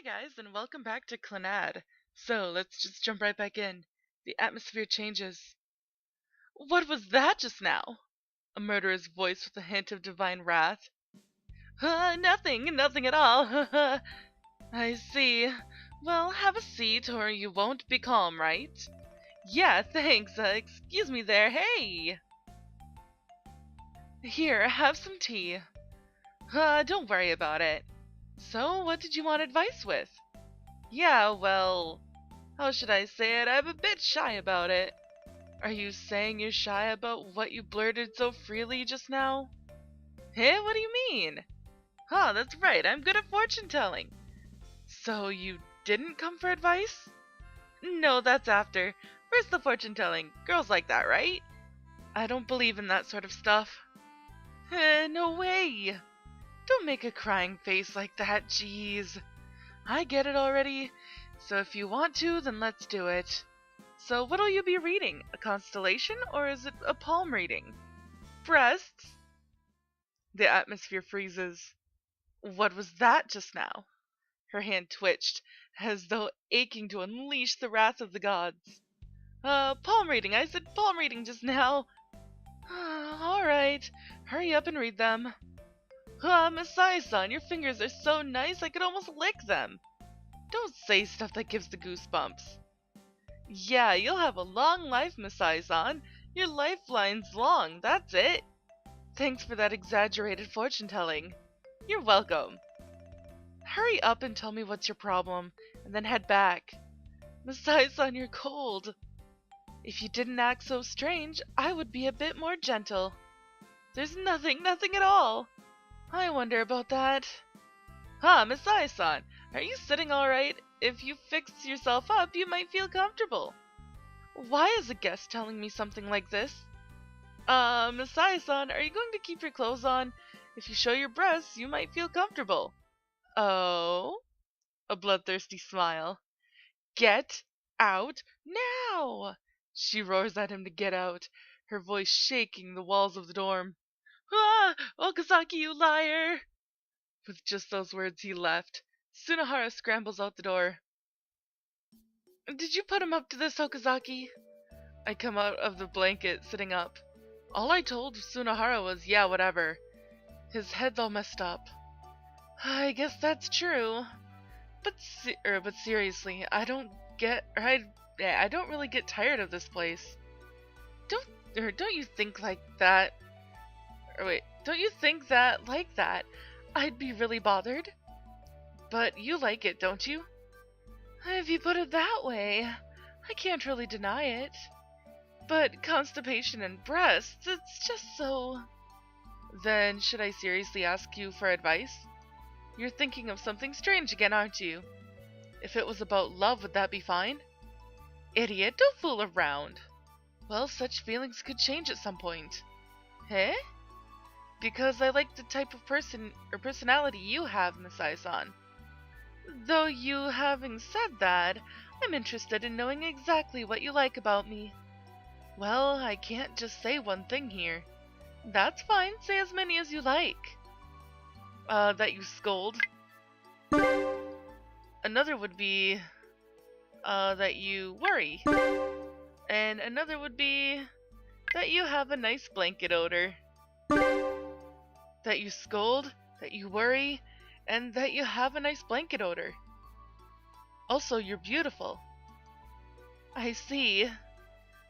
Hi guys, and welcome back to Clannad. So, let's just jump right back in. The atmosphere changes. What was that just now? A murderous voice with a hint of divine wrath. Nothing at all. I see. Well, have a seat or you won't be calm, right? Yeah, thanks. Excuse me there. Hey! Here, have some tea. Don't worry about it. So, what did you want advice with? Yeah, well, how should I say it? I'm a bit shy about it. Are you saying you're shy about what you blurted so freely just now? Eh, what do you mean? Huh, that's right, I'm good at fortune telling. So you didn't come for advice? No, that's after. First the fortune telling. Girls like that, right? I don't believe in that sort of stuff. No way! Don't make a crying face like that, jeez. I get it already. So if you want to, then let's do it. So what'll you be reading? A constellation, or is it a palm reading? Breasts? The atmosphere freezes. What was that just now? Her hand twitched, as though aching to unleash the wrath of the gods. Palm reading. I said palm reading just now. Alright, hurry up and read them. Misai-san, your fingers are so nice I could almost lick them. Don't say stuff that gives the goosebumps. Yeah, you'll have a long life, Misai-san. Your lifeline's long, that's it. Thanks for that exaggerated fortune-telling. You're welcome. Hurry up and tell me what's your problem, and then head back. Misai-san, you're cold. If you didn't act so strange, I would be a bit more gentle. There's nothing at all. I wonder about that. Misai-san, are you sitting alright? If you fix yourself up, you might feel comfortable. Why is a guest telling me something like this? Misai-san, are you going to keep your clothes on? If you show your breasts, you might feel comfortable. Oh? A bloodthirsty smile. Get out now! She roars at him to get out, her voice shaking the walls of the dorm. Okazaki, you liar! With just those words he left. Tsunahara scrambles out the door. Did you put him up to this, Okazaki? I come out of the blanket, sitting up. All I told Tsunahara was, yeah, whatever. His head's all messed up. I guess that's true. But seriously, I don't really get tired of this place. Don't you think like that? Don't you think that like that I'd be really bothered? But you like it, don't you? If you put it that way, I can't really deny it. But constipation and breasts, it's just so... Then should I seriously ask you for advice? You're thinking of something strange again, aren't you? If it was about love, would that be fine? Idiot, don't fool around. Well, such feelings could change at some point. Eh? Because I like the type of person or personality you have, Misai-san. Though you having said that, I'm interested in knowing exactly what you like about me. Well, I can't just say one thing here. That's fine, say as many as you like. That you scold. Another would be, that you worry. And another would be that you have a nice blanket odor. That you scold, that you worry, and that you have a nice blanket odor. Also, you're beautiful. I see.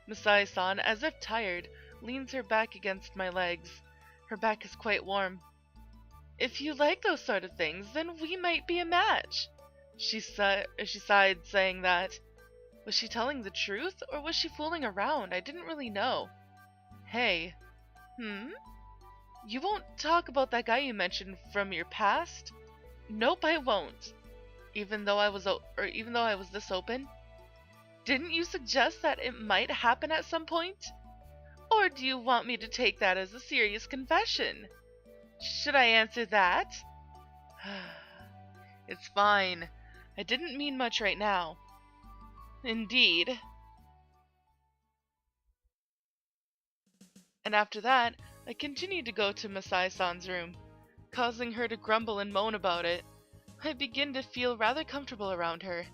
Misai-san, as if tired, leans her back against my legs. Her back is quite warm. If you like those sort of things, then we might be a match. She sighed, saying that. Was she telling the truth, or was she fooling around? I didn't really know. Hey. You won't talk about that guy you mentioned from your past? Nope, I won't. Even though I was this open? Didn't you suggest that it might happen at some point? Or do you want me to take that as a serious confession? Should I answer that? It's fine. I didn't mean much right now. Indeed. And after that, I continued to go to Misai-san's room, causing her to grumble and moan about it. I begin to feel rather comfortable around her.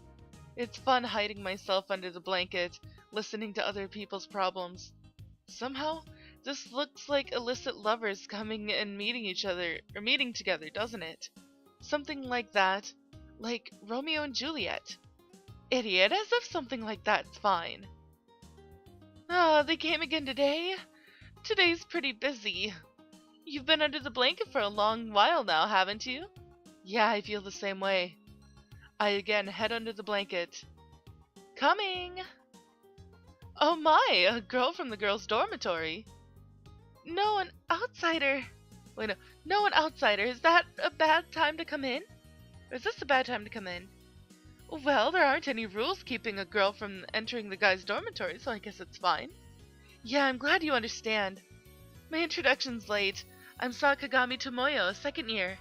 It's fun hiding myself under the blanket, listening to other people's problems. Somehow, this looks like illicit lovers coming and meeting together, doesn't it? Something like that, like Romeo and Juliet. Idiot, as if something like that's fine. Ah, they came again today? Today's pretty busy. You've been under the blanket for a long while now, haven't you? Yeah, I feel the same way. I again head under the blanket. Coming! Oh my, a girl from the girls' dormitory. No, an outsider. Wait, no, no, an outsider. Is that a bad time to come in? Or is this a bad time to come in? Well, there aren't any rules keeping a girl from entering the guys' dormitory, so I guess it's fine. Yeah, I'm glad you understand. My introduction's late. I'm Sakagami Tomoya, second year.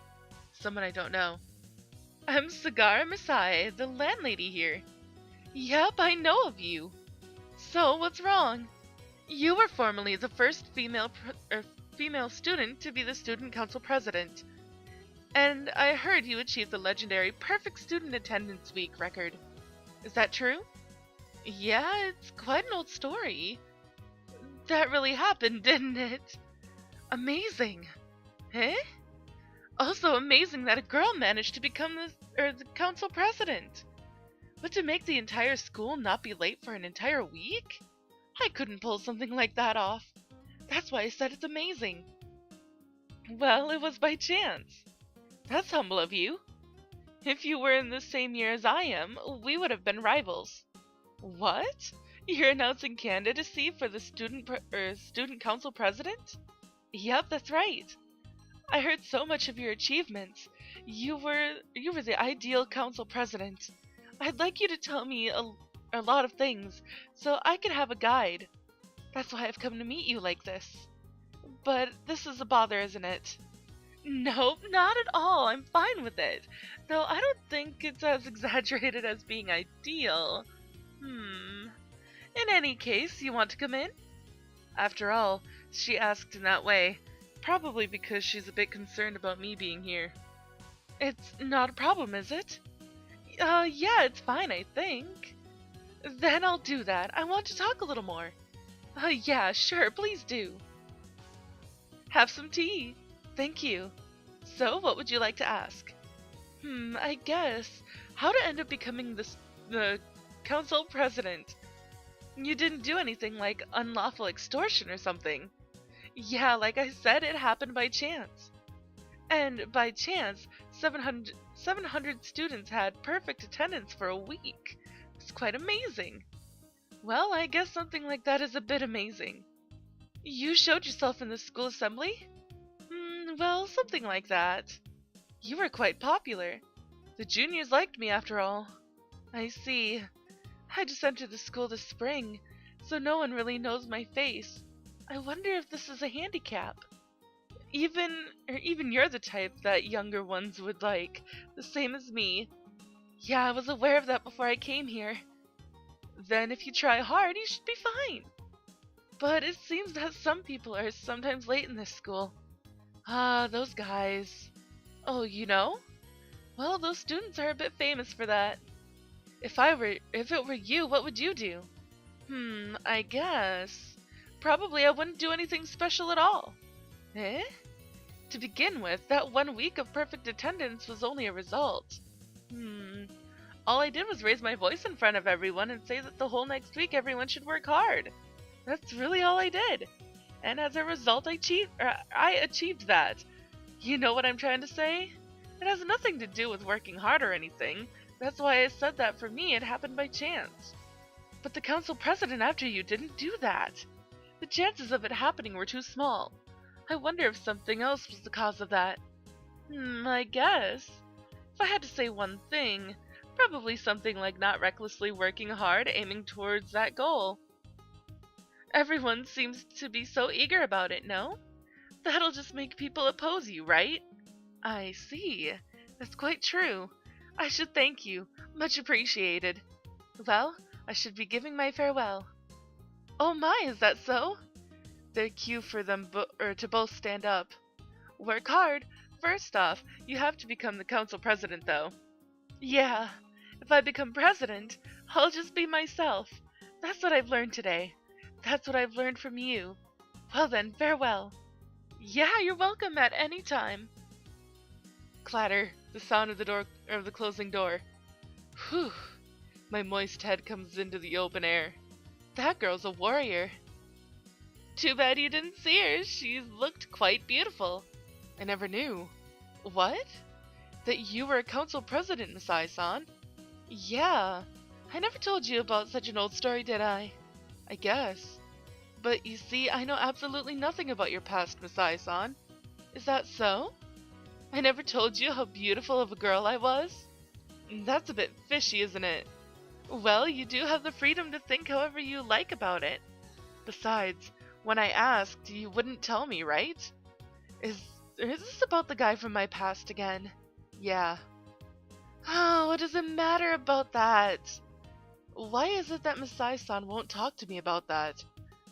Someone I don't know. I'm Sagara MISAE'S, the landlady here. Yep, I know of you. So, what's wrong? You were formerly the first female student to be the student council president. And I heard you achieved the legendary perfect student attendance week record. Is that true? Yeah, it's quite an old story. That really happened, didn't it? Amazing. Eh? Also amazing that a girl managed to become the council president. But to make the entire school not be late for an entire week? I couldn't pull something like that off. That's why I said it's amazing. Well, it was by chance. That's humble of you. If you were in the same year as I am, we would have been rivals. What? You're announcing candidacy for the student council president? Yep, that's right. I heard so much of your achievements. You were the ideal council president. I'd like you to tell me a lot of things, so I could have a guide. That's why I've come to meet you like this. But this is a bother, isn't it? Nope, not at all. I'm fine with it. Though I don't think it's as exaggerated as being ideal. In any case, you want to come in? After all, she asked in that way, probably because she's a bit concerned about me being here. It's not a problem, is it? Yeah, it's fine, I think. Then I'll do that. I want to talk a little more. Yeah, sure, please do. Have some tea. Thank you. So, what would you like to ask? I guess, how to end up becoming the council president? You didn't do anything like unlawful extortion or something. Yeah, like I said, it happened by chance. And by chance, 700 students had perfect attendance for a week. It's quite amazing. Well, I guess something like that is a bit amazing. You showed yourself in the school assembly? Well, something like that. You were quite popular. The juniors liked me after all. I see. I just entered the school this spring, so no one really knows my face. I wonder if this is a handicap. Even you're the type that younger ones would like, the same as me. Yeah, I was aware of that before I came here. Then if you try hard, you should be fine. But it seems that some people are sometimes late in this school. Ah, those guys. Oh, you know? Well, those students are a bit famous for that. If it were you, what would you do? I guess. Probably I wouldn't do anything special at all. Eh? To begin with, that 1 week of perfect attendance was only a result. All I did was raise my voice in front of everyone and say that the whole next week everyone should work hard. That's really all I did. And as a result, I achieved that. You know what I'm trying to say? It has nothing to do with working hard or anything. That's why I said that for me it happened by chance. But the council president after you didn't do that. The chances of it happening were too small. I wonder if something else was the cause of that. I guess. If I had to say one thing, probably something like not recklessly working hard, aiming towards that goal. Everyone seems to be so eager about it, no? That'll just make people oppose you, right? I see. That's quite true. I should thank you. Much appreciated. Well, I should be giving my farewell. Oh my, is that so? Their cue for them to both stand up. Work hard. first off, you have to become the council president, though. Yeah, if I become president, I'll just be myself. That's what I've learned today. That's what I've learned from you. Well then, farewell. Yeah, you're welcome at any time. Clatter, the sound of the closing door. Whew. My moist head comes into the open air. That girl's a warrior. Too bad you didn't see her. She looked quite beautiful. I never knew. What? That you were a council president, Misai-san? Yeah. I never told you about such an old story, did I? I guess. But you see, I know absolutely nothing about your past, Misai-san. Is that so? I never told you how beautiful of a girl I was? That's a bit fishy, isn't it? Well, you do have the freedom to think however you like about it. Besides, when I asked, you wouldn't tell me, right? Is this about the guy from my past again? Yeah. Oh, what does it matter about that? Why is it that Misai-san won't talk to me about that?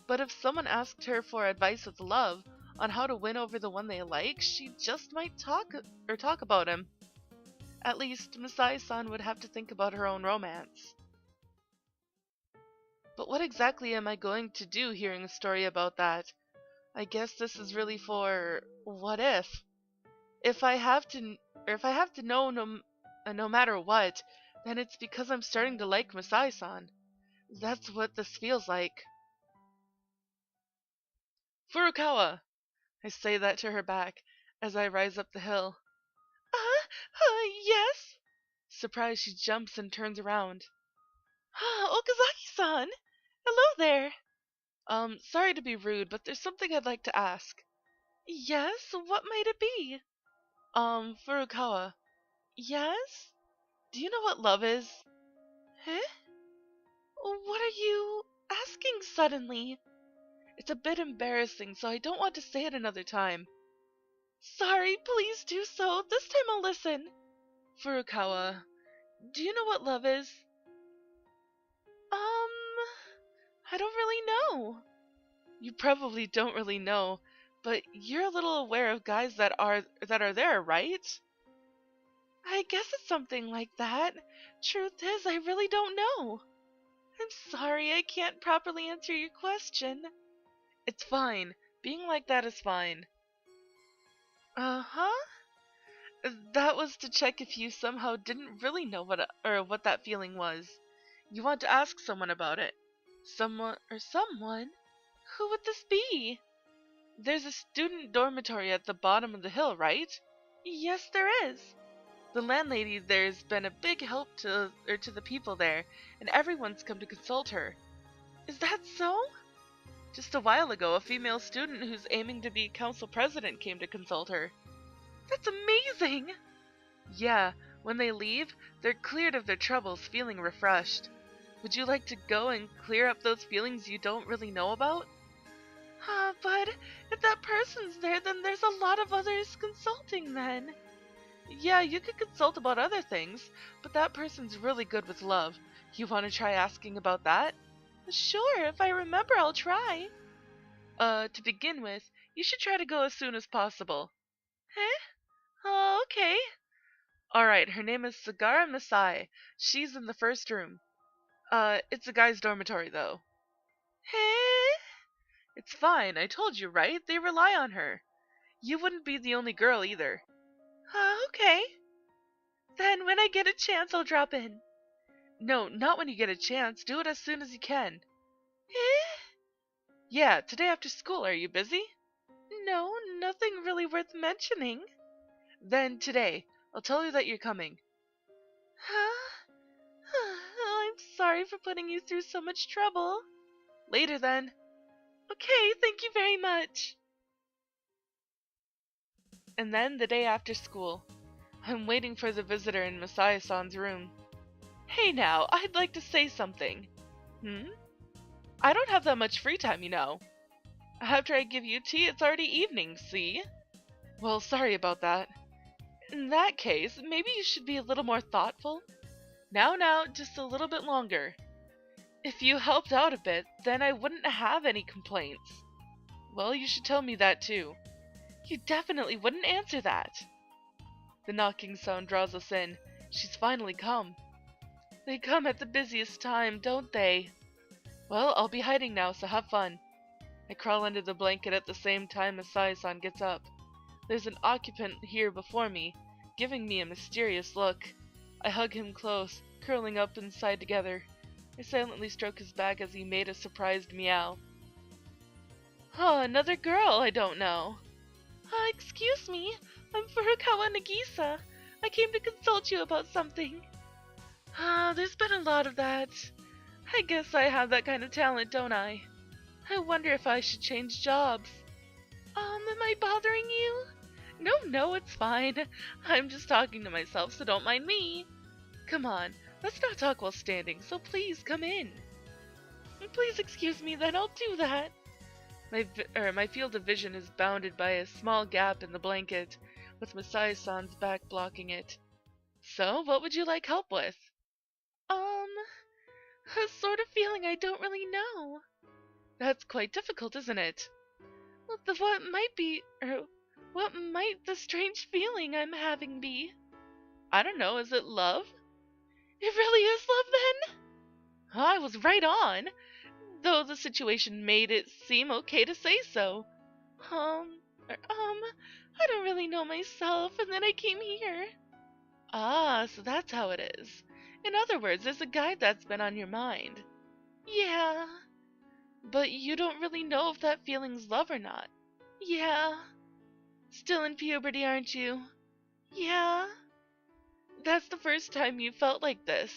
But if someone asked her for advice with love on how to win over the one they like, she just might talk about him. At least, Misai-san would have to think about her own romance. But what exactly am I going to do hearing a story about that? I guess this is really for what if? If I have to know no matter what, then it's because I'm starting to like Misai-san. That's what this feels like. Furukawa! I say that to her back as I rise up the hill. Yes? Surprised, she jumps and turns around. Okazaki-san! Hello there! Sorry to be rude, but there's something I'd like to ask. Yes? What might it be? Furukawa. Yes? Do you know what love is? Huh? What are you asking suddenly? It's a bit embarrassing, so I don't want to say it another time. Sorry, please do so. This time I'll listen. Furukawa, do you know what love is? I don't really know. You probably don't really know, but you're a little aware of guys that are there, right? I guess it's something like that. Truth is, I really don't know. I'm sorry, I can't properly answer your question. It's fine. Being like that is fine. Uh-huh. That was to check if you somehow didn't really know what that feeling was. You want to ask someone about it. Someone? Who would this be? There's a student dormitory at the bottom of the hill, right? Yes, there is. The landlady there's been a big help to the people there, and everyone's come to consult her. Is that so? Just a while ago, a female student who's aiming to be council president came to consult her. That's amazing! Yeah, when they leave, they're cleared of their troubles, feeling refreshed. Would you like to go and clear up those feelings you don't really know about? But if that person's there, then there's a lot of others consulting then. Yeah, you could consult about other things, but that person's really good with love. You want to try asking about that? Sure, if I remember, I'll try. To begin with, you should try to go as soon as possible. Eh? Oh, okay. Alright, her name is Sagara Misai. She's in the first room. It's a guy's dormitory, though. Hey? It's fine, I told you, right? They rely on her. You wouldn't be the only girl, either. Okay. Then when I get a chance, I'll drop in. No, not when you get a chance. Do it as soon as you can. Eh? Yeah, today after school. Are you busy? No, nothing really worth mentioning. Then today. I'll tell her that you're coming. Huh? I'm sorry for putting you through so much trouble. Later then. Okay, thank you very much. And then the day after school. I'm waiting for the visitor in Misai-san's room. Hey now, I'd like to say something. I don't have that much free time, you know. After I give you tea, it's already evening, see? Well, sorry about that. In that case, maybe you should be a little more thoughtful. Now, just a little bit longer. If you helped out a bit, then I wouldn't have any complaints. Well, you should tell me that too. You definitely wouldn't answer that. The knocking sound draws us in. She's finally come. They come at the busiest time, don't they? Well, I'll be hiding now, so have fun. I crawl under the blanket at the same time Misai-san gets up. There's an occupant here before me, giving me a mysterious look. I hug him close, curling up inside together. I silently stroke his back as he made a surprised meow. Oh, another girl I don't know. Excuse me, I'm Furukawa Nagisa. I came to consult you about something. There's been a lot of that. I guess I have that kind of talent, don't I? I wonder if I should change jobs. Am I bothering you? No, it's fine. I'm just talking to myself, so don't mind me. Come on, let's not talk while standing, so please come in. Please excuse me, then I'll do that. My field of vision is bounded by a small gap in the blanket, with Misai-san's back blocking it. So, what would you like help with? A sort of feeling I don't really know. That's quite difficult, isn't it? What might the strange feeling I'm having be? I don't know, is it love? It really is love, then? I was right on, though the situation made it seem okay to say so. I don't really know myself, and then I came here. So that's how it is. In other words, there's a guy that's been on your mind. Yeah. But you don't really know if that feeling's love or not. Yeah. Still in puberty, aren't you? Yeah. That's the first time you felt like this,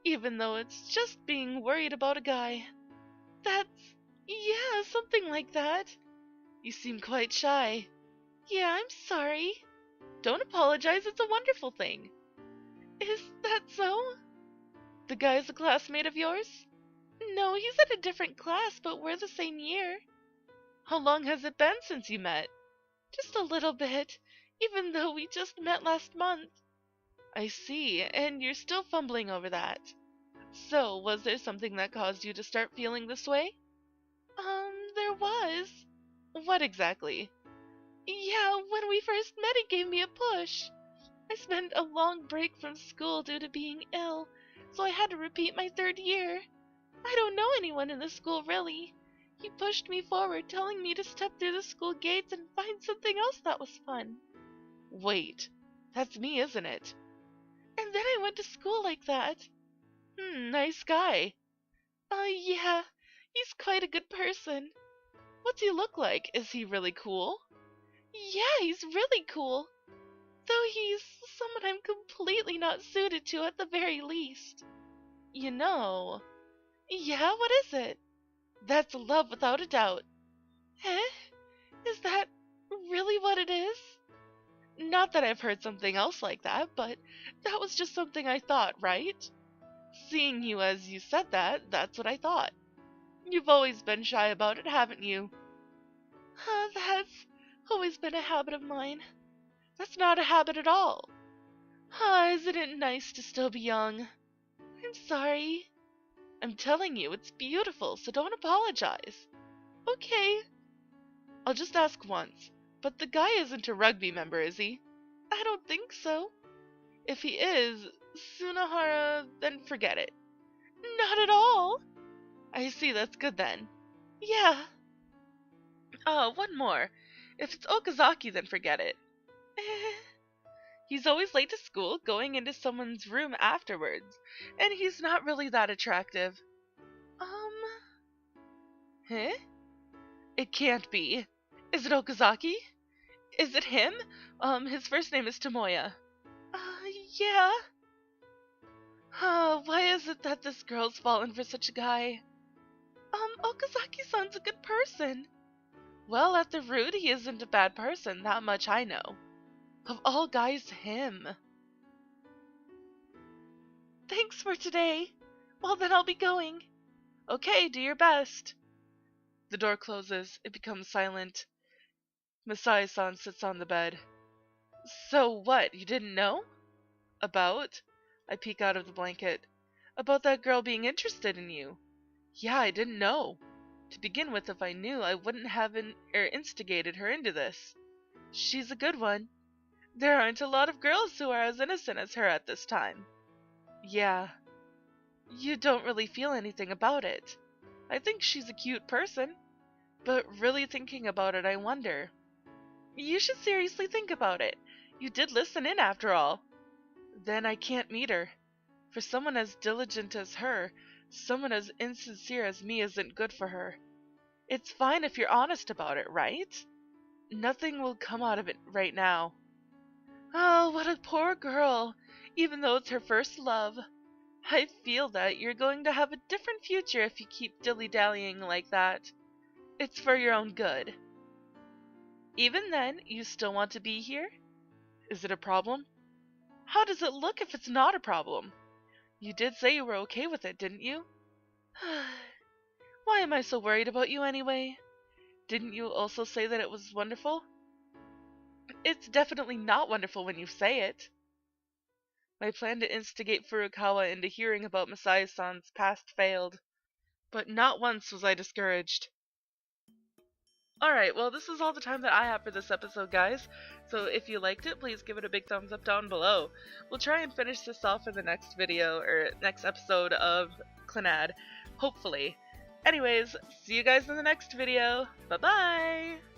even though it's just being worried about a guy. Yeah, something like that. You seem quite shy. Yeah, I'm sorry. Don't apologize, it's a wonderful thing. Is that so? The guy's a classmate of yours? No, he's in a different class, but we're the same year. How long has it been since you met? Just a little bit, even though we just met last month. I see, and you're still fumbling over that. So, was there something that caused you to start feeling this way? There was. What exactly? Yeah, when we first met, he gave me a push. I spent a long break from school due to being ill, so I had to repeat my third year. I don't know anyone in the school, really. He pushed me forward, telling me to step through the school gates and find something else that was fun. Wait, that's me, isn't it? And then I went to school like that. Nice guy. Yeah, he's quite a good person. What's he look like? Is he really cool? Yeah, he's really cool. Though he's someone I'm completely not suited to at the very least. You know. Yeah, what is it? That's love without a doubt. Eh? Is that really what it is? Not that I've heard something else like that, but that was just something I thought, right? Seeing you as you said that, that's what I thought. You've always been shy about it, haven't you? That's always been a habit of mine. That's not a habit at all. Isn't it nice to still be young? I'm sorry. I'm telling you, it's beautiful, so don't apologize. Okay. I'll just ask once, but the guy isn't a rugby member, is he? I don't think so. If he is, Sunahara, then forget it. Not at all. I see, that's good then. Yeah. One more. If it's Okazaki, then forget it. He's always late to school, going into someone's room afterwards, and he's not really that attractive. Huh? It can't be. Is it Okazaki? Is it him? His first name is Tomoya. Yeah. Why is it that this girl's fallen for such a guy? Okazaki-san's a good person. Well, at the root, he isn't a bad person, that much I know. Of all guys, him. Thanks for today. Well, then I'll be going. Okay, do your best. The door closes. It becomes silent. Misai-san sits on the bed. So what, you didn't know? About? I peek out of the blanket. About that girl being interested in you. Yeah, I didn't know. To begin with, if I knew, I wouldn't have instigated her into this. She's a good one. There aren't a lot of girls who are as innocent as her at this time. Yeah, you don't really feel anything about it. I think she's a cute person, but really thinking about it, I wonder. You should seriously think about it. You did listen in after all. Then I can't meet her. For someone as diligent as her, someone as insincere as me isn't good for her. It's fine if you're honest about it, right? Nothing will come out of it right now. Oh, what a poor girl. Even though it's her first love. I feel that you're going to have a different future if you keep dilly-dallying like that. It's for your own good. Even then, you still want to be here? Is it a problem? How does it look if it's not a problem? You did say you were okay with it, didn't you? Why am I so worried about you anyway? Didn't you also say that it was wonderful? It's definitely not wonderful when you say it. My plan to instigate Furukawa into hearing about MISAE'S past failed, but not once was I discouraged. Alright, well this is all the time that I have for this episode, guys, so if you liked it, please give it a big thumbs up down below. We'll try and finish this off in the next video, or next episode of Clannad, hopefully. Anyways, see you guys in the next video. Bye-bye!